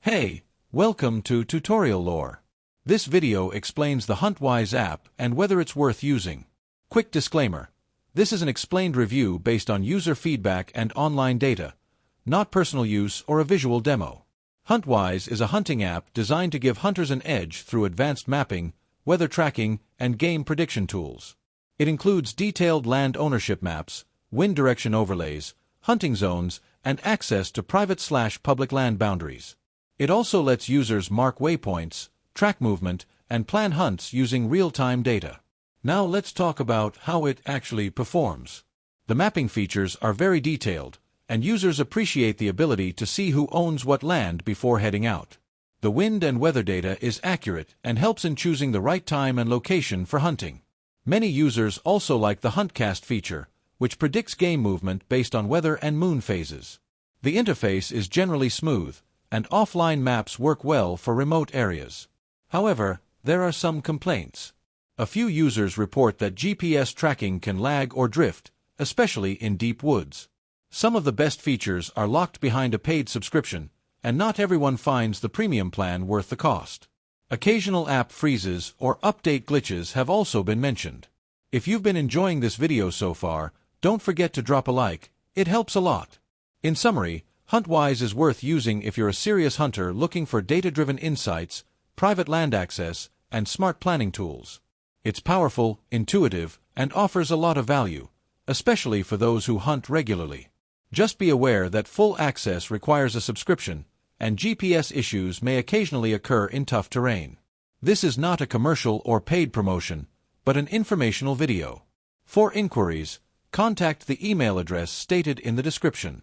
Hey, welcome to Tutorial Lore. This video explains the Huntwise app and whether it's worth using. Quick disclaimer. This is an explained review based on user feedback and online data, not personal use or a visual demo. Huntwise is a hunting app designed to give hunters an edge through advanced mapping, weather tracking, and game prediction tools. It includes detailed land ownership maps, wind direction overlays, hunting zones, and access to private/public land boundaries. It also lets users mark waypoints, track movement, and plan hunts using real-time data. Now let's talk about how it actually performs. The mapping features are very detailed, and users appreciate the ability to see who owns what land before heading out. The wind and weather data is accurate and helps in choosing the right time and location for hunting. Many users also like the Huntcast feature, which predicts game movement based on weather and moon phases. The interface is generally smooth, and offline maps work well for remote areas. However, there are some complaints. A few users report that GPS tracking can lag or drift, especially in deep woods. Some of the best features are locked behind a paid subscription, and not everyone finds the premium plan worth the cost. Occasional app freezes or update glitches have also been mentioned. If you've been enjoying this video so far, don't forget to drop a like, it helps a lot. In summary, Huntwise is worth using if you're a serious hunter looking for data-driven insights, private land access, and smart planning tools. It's powerful, intuitive, and offers a lot of value, especially for those who hunt regularly. Just be aware that full access requires a subscription, and GPS issues may occasionally occur in tough terrain. This is not a commercial or paid promotion, but an informational video. For inquiries, contact the email address stated in the description.